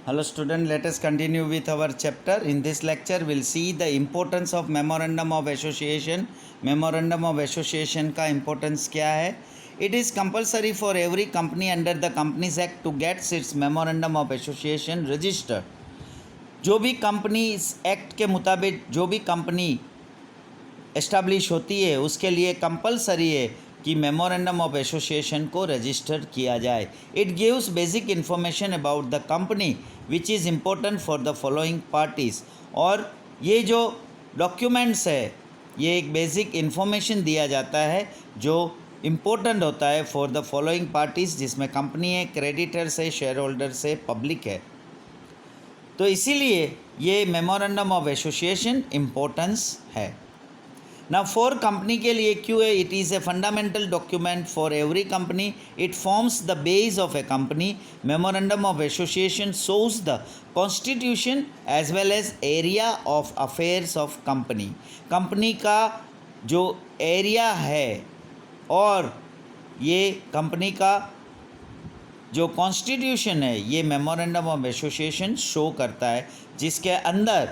Hello student, let us continue with our chapter. In this lecture we'll see the importance of memorandum of association. Memorandum of association का importance क्या है? It is compulsory for every company under the Companies Act to get its memorandum of association registered. जो भी company इस act के मुताबिक जो भी कंपनी एस्टाब्लिश होती है उसके लिए कंपलसरी है कि मेमोरेंडम ऑफ एसोसिएशन को रजिस्टर किया जाए. It gives basic information about the company which is important for the following parties. और ये जो डॉक्यूमेंट्स है ये एक बेसिक इन्फॉर्मेशन दिया जाता है जो इम्पोर्टेंट होता है फॉर द फॉलोइंग पार्टीज़, जिसमें कंपनी है, क्रेडिटर्स है, शेयर होल्डर्स है, पब्लिक है. तो इसीलिए ये मेमोरेंडम ऑफ एसोसिएशन इम्पोर्टेंस है. ना फॉर कंपनी के लिए क्यों है? It is a fundamental document for every company. It forms the base of a company. Memorandum of association shows the constitution as well as area of affairs of company. Company का जो area है और ये company का जो constitution है ये memorandum of association show करता है, जिसके अंदर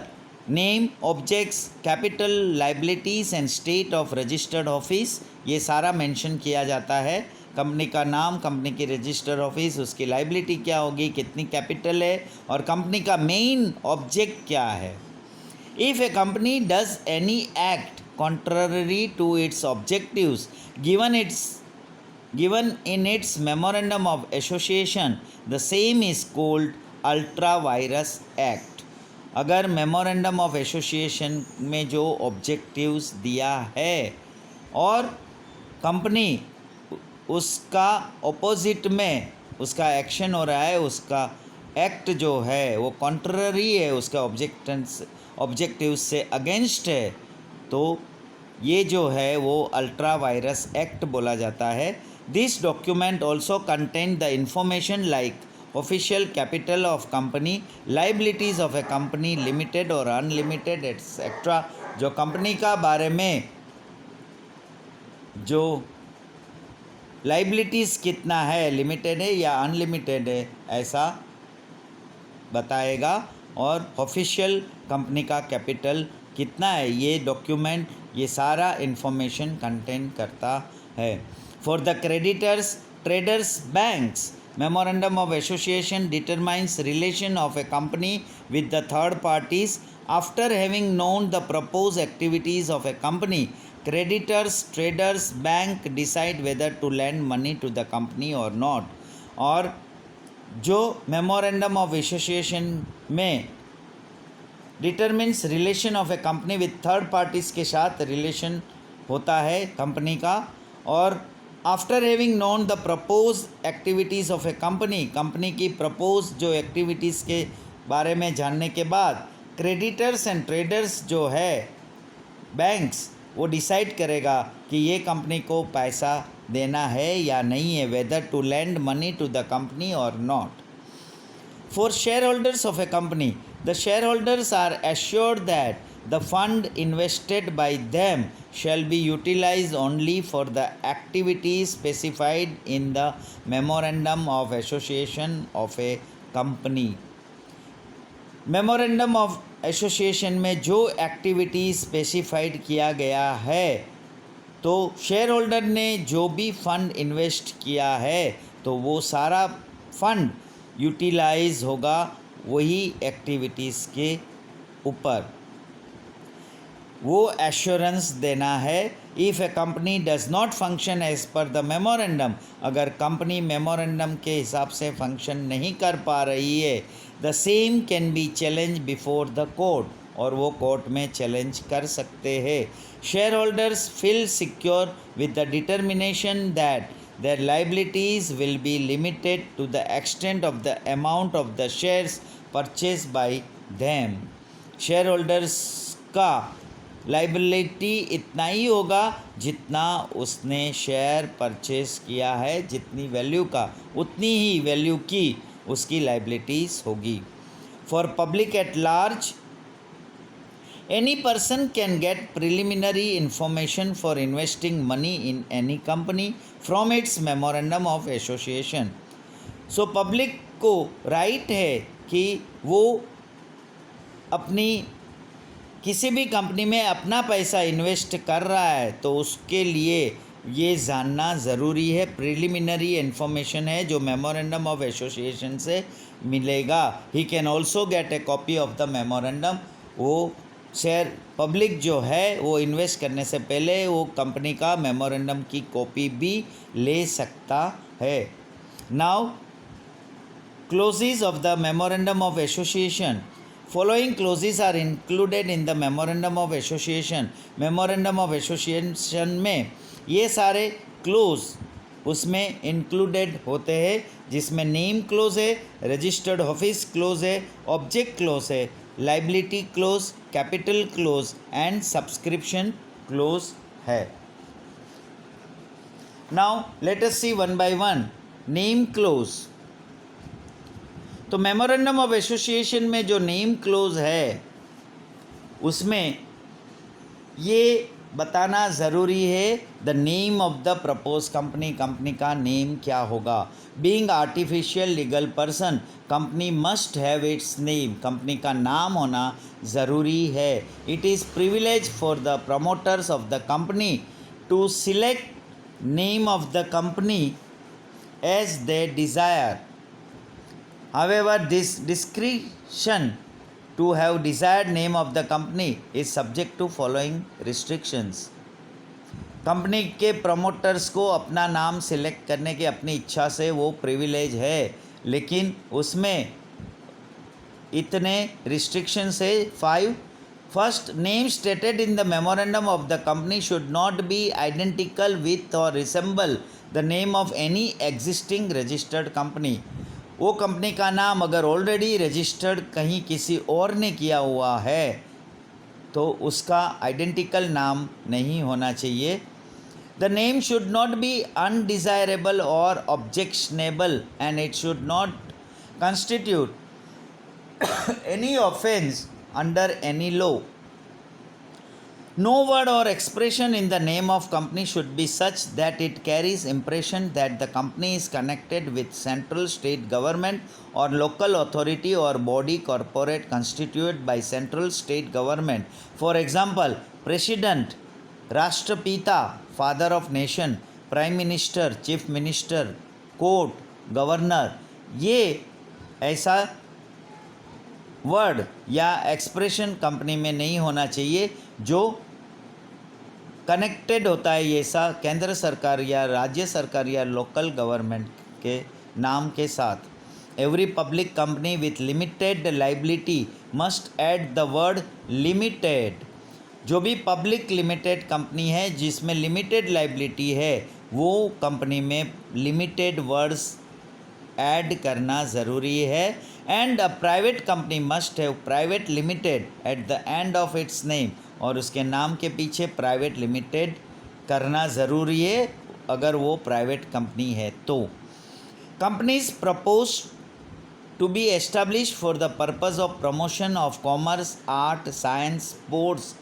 name, objects, capital, liabilities and state of registered office ये सारा मेंशन किया जाता है. कंपनी का नाम, कंपनी की रजिस्टर्ड ऑफिस, उसकी लाइबिलिटी क्या होगी, कितनी कैपिटल है और कंपनी का मेन ऑब्जेक्ट क्या है. If a company does any act contrary to its objectives given in its memorandum of association, the same is called ultra virus act. अगर मेमोरेंडम ऑफ एसोसिएशन में जो ऑब्जेक्टिव्स दिया है और कंपनी उसका ऑपोजिट में उसका एक्शन हो रहा है, उसका एक्ट जो है वो कॉन्ट्ररी है, उसका ऑब्जेक्टिव्स से अगेंस्ट है, तो ये जो है वो अल्ट्रा वायरस एक्ट बोला जाता है. This document also contain the information like official capital of company, liabilities of a company, limited or unlimited etc. जो कंपनी का बारे में जो लाइबिलिटीज़ कितना है, लिमिटेड है या अनलिमिटेड है, ऐसा बताएगा. और ऑफिशियल कंपनी का कैपिटल कितना है ये डॉक्यूमेंट ये सारा इन्फॉर्मेशन कंटेन करता है. For the creditors, traders, banks, memorandum of association determines relation of a company with the third parties. After having known the proposed activities of a company, creditors, traders, bank decide whether to lend money to the company or not. और जो memorandum of association में determines relation of a company with third parties के साथ relation होता है company का. और after having known the propose activities of a company, company की प्रपोज जो एक्टिविटीज़ के बारे में जानने के बाद क्रेडिटर्स एंड ट्रेडर्स जो है बैंक्स वो डिसाइड करेगा कि ये कंपनी को पैसा देना है या नहीं है, whether to lend money to the company और not. For share holders of a company, the share holders are assured that the fund invested by them shall be utilized only for the activities specified in the memorandum of association of a company. Memorandum of association में जो activities specified किया गया है, तो share holder ने जो भी fund invest किया है तो वो सारा फंड यूटिलाइज होगा वही एक्टिविटीज़ के ऊपर. वो एश्योरेंस देना है. If a company does not function as per the memorandum, अगर कंपनी मेमोरेंडम के हिसाब से फंक्शन नहीं कर पा रही है, the same can be challenge before the court, और वो कोर्ट में चैलेंज कर सकते हैं. Shareholders feel secure with the determination that their liabilities will be limited to the extent of the amount of the shares purchased by them. Share holders का liability इतना ही होगा जितना उसने शेयर परचेस किया है, जितनी वैल्यू का उतनी ही वैल्यू की उसकी लाइबिलिटीज़ होगी. For public at large, any person can get preliminary information for investing money in any company from its memorandum of association. So public को राइट है कि वो अपनी किसी भी कंपनी में अपना पैसा इन्वेस्ट कर रहा है तो उसके लिए ये जानना ज़रूरी है। प्रिलिमिनरी इन्फॉर्मेशन है जो मेमोरेंडम ऑफ एसोसिएशन से मिलेगा। He can also get A copy of the memorandum. वो शेयर पब्लिक जो है वो इन्वेस्ट करने से पहले वो कंपनी का मेमोरेंडम की कॉपी भी ले सकता है। Now clauses of the memorandum of association. Following clauses are included in the memorandum of association. memorandum of association में ये सारे क्लोज उसमें इंक्लूडेड होते हैं, जिसमें नेम क्लोज है, रजिस्टर्ड ऑफिस क्लोज है, ऑब्जेक्ट क्लोज है, liability clause, capital clause and subscription clause है। Now let us see one by one. Name clause. तो मेमोरेंडम ऑफ एसोसिएशन में जो नेम क्लोज है उसमें ये बताना ज़रूरी है the name of the propose company. Company का नेम क्या होगा। Being artificial legal person company must have its name. Company का नाम होना ज़रूरी है। It is privilege for the promoters of the company to select name of the company as they desire. However, this discretion to have desired name of the company is subject to following restrictions. Company के promoters को अपना नाम select करने की अपनी इच्छा से वो प्रिविलेज है, लेकिन उसमें इतने रिस्ट्रिक्शंस है। 5 first, name stated in the memorandum of the company should not be identical with और resemble the name of any existing registered company. वो कंपनी का नाम अगर ऑलरेडी रजिस्टर्ड कहीं किसी और ने किया हुआ है तो उसका आइडेंटिकल नाम नहीं होना चाहिए। The name should not be undesirable और objectionable and it should not constitute any offence under any law. No word or expression in the name of company should be such that it carries impression that the company is connected with central state government or local authority or body corporate constituted by central state government. For example, President, Rashtrapita, Father of Nation, Prime Minister, Chief Minister, Court, Governor। ये ऐसा word या expression company में नहीं होना चाहिए जो connected होता है ये सा केंद्र सरकार या राज्य सरकार या लोकल गवर्नमेंट के नाम के साथ। Every public company with limited liability must add the word limited. जो भी पब्लिक लिमिटेड कंपनी है जिसमें लिमिटेड लाइबिलिटी है वो कंपनी में लिमिटेड वर्ड्स ऐड करना ज़रूरी है। And a private company must have private limited at the end of its name. और उसके नाम के पीछे प्राइवेट लिमिटेड करना ज़रूरी है अगर वो प्राइवेट कंपनी है तो। Companies propose to be established for the purpose of promotion of commerce, art, science, sports,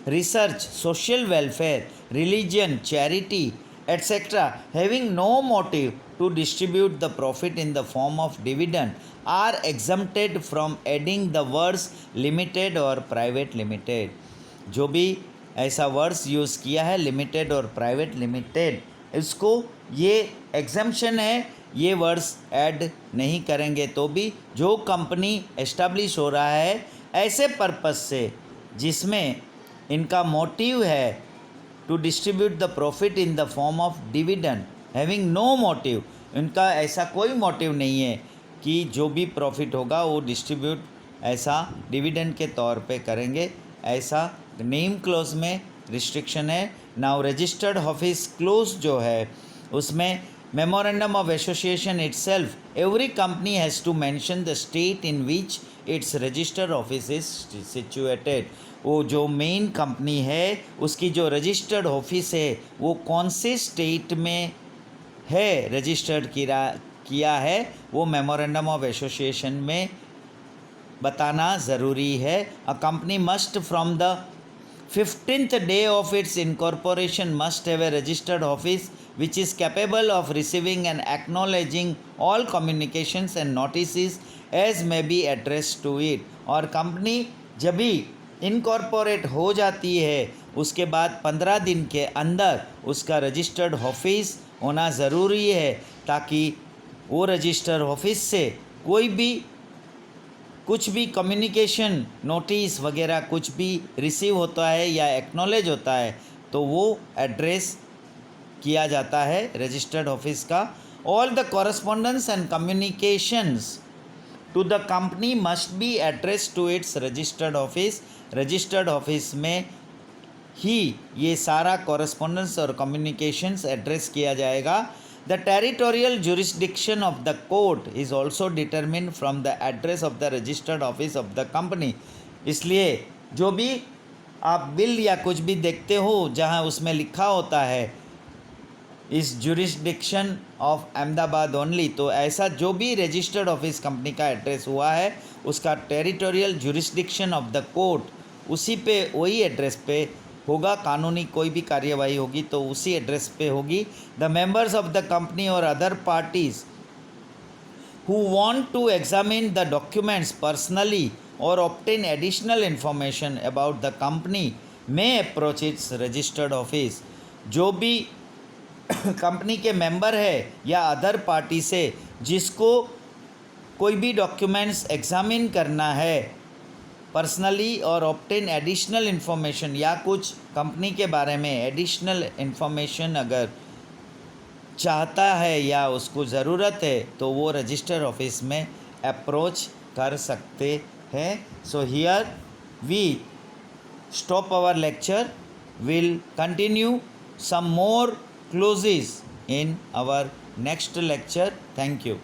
research, social welfare, religion, charity etc. having no motive to distribute the profit in the form of dividend are exempted from adding the words limited or private limited। जो भी ऐसा words use किया है limited और private limited, इसको ये exemption है, ये वर्ड्स ऐड नहीं करेंगे तो भी जो कंपनी एस्टैब्लिश हो रहा है ऐसे पर्पस से जिसमें इनका मोटिव है to distribute the profit in the form of dividend, having no motive, इनका ऐसा कोई मोटिव नहीं है कि जो भी प्रॉफिट होगा वो डिस्ट्रीब्यूट ऐसा डिविडेंड के तौर पे करेंगे, ऐसा नेम क्लोज में रिस्ट्रिक्शन है। नाउ रजिस्टर्ड ऑफिस क्लोज जो है उसमें memorandum of association itself every company has to mention the state in which its registered office is situated. वो जो मेन कंपनी है उसकी जो रजिस्टर्ड ऑफिस है वो कौन से स्टेट में है रजिस्टर्ड किया है वो मेमोरेंडम ऑफ एसोसिएशन में बताना ज़रूरी है। A company must 15th day of its incorporation must have a registered office which is capable of receiving and acknowledging all communications and notices as may be addressed to it. और company जब भी incorporate हो जाती है उसके बाद 15 दिन के अंदर उसका रजिस्टर्ड ऑफिस होना ज़रूरी है, ताकि वो रजिस्टर्ड ऑफिस से कोई भी कुछ भी कम्युनिकेशन नोटिस वगैरह कुछ भी रिसीव होता है या एक्नॉलेज होता है तो वो एड्रेस किया जाता है रजिस्टर्ड ऑफिस का. All the correspondence and communications to the company must be address to its registered office. Registered office में ही ये सारा कॉरस्पॉन्डेंस और कम्युनिकेशंस एड्रेस किया जाएगा. The territorial jurisdiction of the court is also determine from the address of the registered office of the company. इसलिए जो भी आप बिल या कुछ भी देखते हो जहाँ उसमें लिखा होता है इस जुरिस्डिक्शन ऑफ अहमदाबाद ओनली, तो ऐसा जो भी रजिस्टर्ड ऑफिस कंपनी का एड्रेस हुआ है उसका territorial jurisdiction of the court उसी पे वही एड्रेस पे होगा. कानूनी कोई भी कार्यवाही होगी तो उसी एड्रेस पे होगी. The members of the company और other parties who want to examine the documents personally or obtain additional information about the company may approach its registered office. जो भी कंपनी के मेंबर है या अदर पार्टी से जिसको कोई भी डॉक्यूमेंट्स एग्जामिन करना है पर्सनली और ऑब्टेन एडिशनल इन्फॉर्मेशन या कुछ कंपनी के बारे में एडिशनल इन्फॉर्मेशन अगर चाहता है या उसको ज़रूरत है तो वो रजिस्टर ऑफिस में अप्रोच कर सकते हैं. So here we stop our lecture. Will continue some more clauses in our next lecture. Thank you.